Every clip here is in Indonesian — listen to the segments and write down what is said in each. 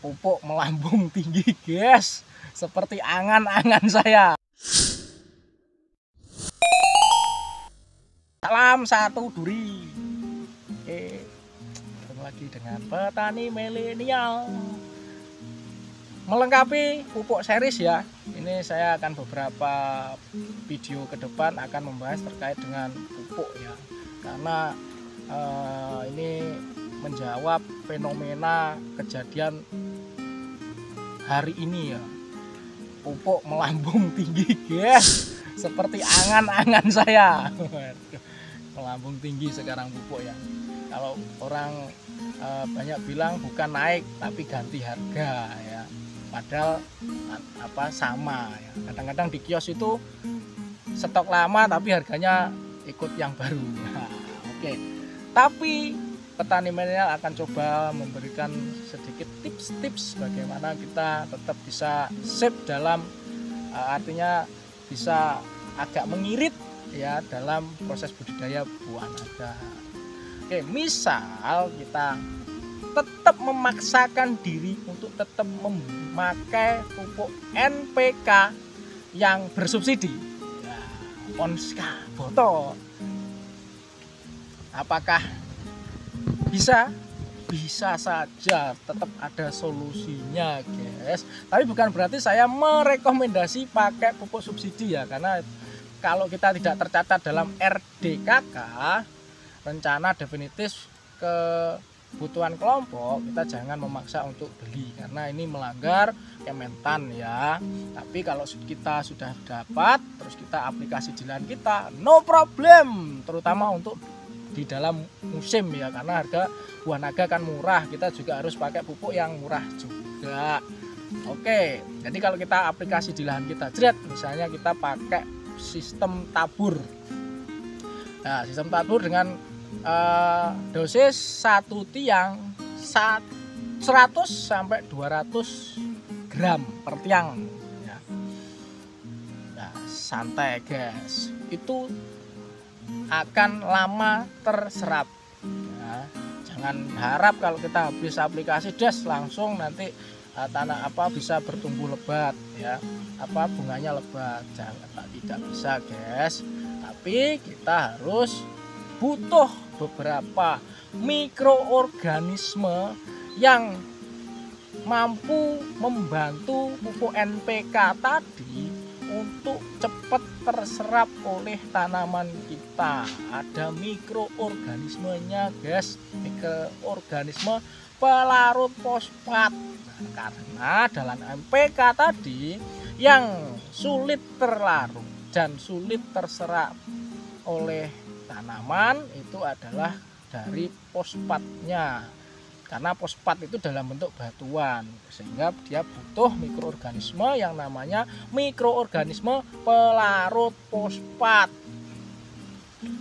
pupuk melambung tinggi, guys, seperti angan-angan saya. Salam satu duri. Oke, ketemu lagi dengan petani milenial. Melengkapi pupuk series ya. Ini saya akan beberapa video ke depan akan membahas terkait dengan pupuk ya. Karena ini menjawab fenomena kejadian hari ini ya. Pupuk melambung tinggi, guys, seperti angan-angan saya. Melambung tinggi sekarang pupuk ya. Kalau orang banyak bilang bukan naik tapi ganti harga ya. Padahal sama ya. Kadang-kadang di kios itu stok lama tapi harganya ikut yang baru. Nah, oke. Tapi petani milenial akan coba memberikan sedikit tips-tips bagaimana kita tetap bisa safe dalam artinya bisa agak mengirit ya dalam proses budidaya buah naga. Oke, misal kita tetap memaksakan diri untuk tetap memakai pupuk NPK yang bersubsidi ya, Ponska botol. Apakah bisa? Bisa saja, tetap ada solusinya, guys. Tapi bukan berarti saya merekomendasi pakai pupuk subsidi ya, karena kalau kita tidak tercatat dalam RDKK, rencana definitif kebutuhan kelompok, kita jangan memaksa untuk beli karena ini melanggar Kementan ya. Tapi kalau kita sudah dapat, terus kita aplikasi di lahan kita, no problem, terutama untuk di dalam musim ya, karena harga buah naga kan murah, kita juga harus pakai pupuk yang murah juga. Oke, jadi kalau kita aplikasi di lahan kita, misalnya kita pakai sistem tabur. Nah, sistem tabur dengan dosis satu tiang 100 sampai 200 gram per tiang ya. Nah, santai guys, itu akan lama terserap ya. Jangan harap kalau kita habis aplikasi langsung nanti tanah bisa bertumbuh lebat ya, bunganya lebat. Tidak bisa guys, tapi kita harus butuh beberapa mikroorganisme yang mampu membantu pupuk NPK tadi untuk cepat terserap oleh tanaman kita. Ada mikroorganismenya guys, mikroorganisme pelarut fosfat. Nah, karena dalam NPK tadi yang sulit terlarut dan sulit terserap oleh tanaman itu adalah dari fosfatnya. Karena fosfat itu dalam bentuk batuan, sehingga dia butuh mikroorganisme yang namanya mikroorganisme pelarut fosfat.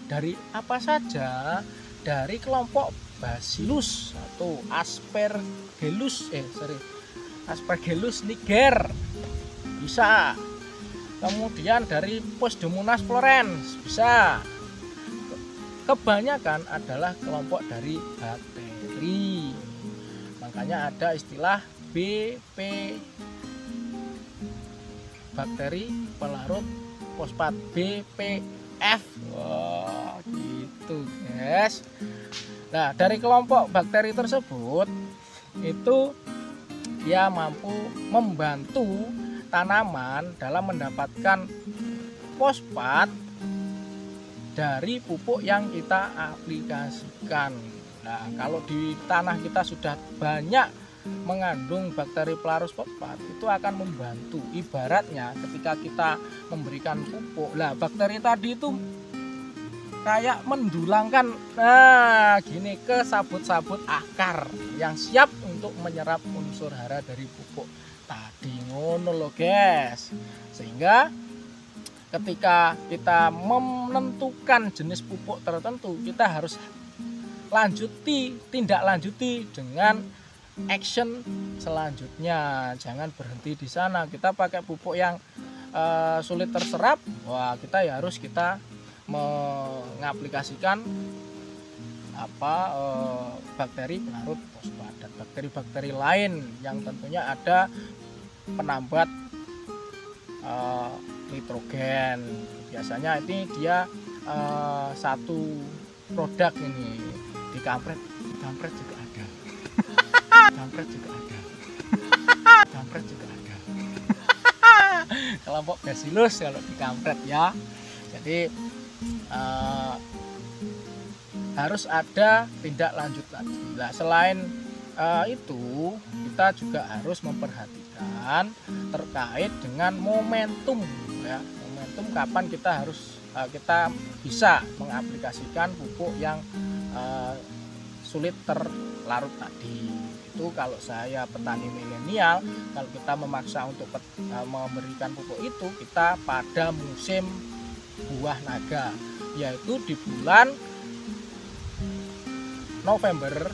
Dari apa saja? Dari kelompok Bacillus atau Aspergillus niger bisa. Kemudian dari Pseudomonas florens bisa. Kebanyakan adalah kelompok dari bakteri. Makanya ada istilah BP, bakteri pelarut fosfat, BPF. Wah, gitu guys. Nah, dari kelompok bakteri tersebut itu dia mampu membantu tanaman dalam mendapatkan fosfat dari pupuk yang kita aplikasikan. Nah, kalau di tanah kita sudah banyak mengandung bakteri pelarut fosfat, itu akan membantu. Ibaratnya ketika kita memberikan pupuk, bakteri tadi itu kayak mendulangkan gini ke sabut-sabut akar yang siap untuk menyerap unsur hara dari pupuk tadi, ngono loh guys. Sehingga ketika kita menentukan jenis pupuk tertentu, kita harus tindak lanjuti dengan action selanjutnya. Jangan berhenti di sana. Kita pakai pupuk yang sulit terserap, kita mengaplikasikan bakteri pelarut fosfat dan bakteri-bakteri lain yang tentunya ada penambat nitrogen. Biasanya ini dia satu produk ini di kampret juga ada. Kampret juga ada. Kampret juga ada. Kelompok Bacillus kalau di kampret ya. Jadi harus ada tindak lanjut lagi. Nah, selain itu kita juga harus memperhatikan terkait dengan momentum ya. Momentum kapan kita bisa mengaplikasikan pupuk yang sulit terlarut tadi. Itu kalau saya petani milenial, kalau kita memaksa untuk memberikan pupuk itu, kita pada musim buah naga, yaitu di bulan November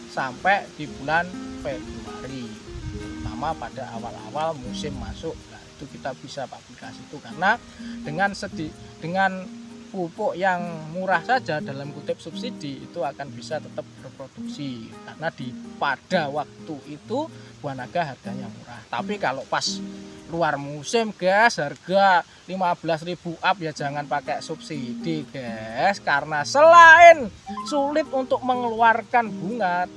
sampai di bulan Februari, terutama pada awal-awal musim masuk. Nah, itu kita bisa aplikasi itu karena dengan pupuk yang murah saja dalam kutip subsidi itu akan bisa tetap berproduksi karena pada waktu itu buah naga harganya murah. Tapi kalau pas luar musim guys, harga 15.000 up ya jangan pakai subsidi guys, karena selain sulit untuk mengeluarkan bunga,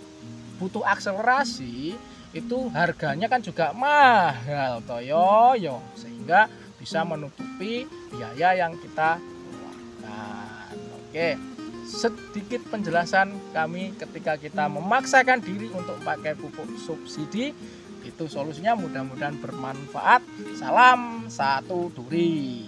butuh akselerasi, itu harganya kan juga mahal toyo sehingga bisa menutupi biaya yang kita keluarkan. Oke, sedikit penjelasan kami ketika kita memaksakan diri untuk pakai pupuk subsidi. Itu solusinya, mudah-mudahan bermanfaat. Salam satu duri.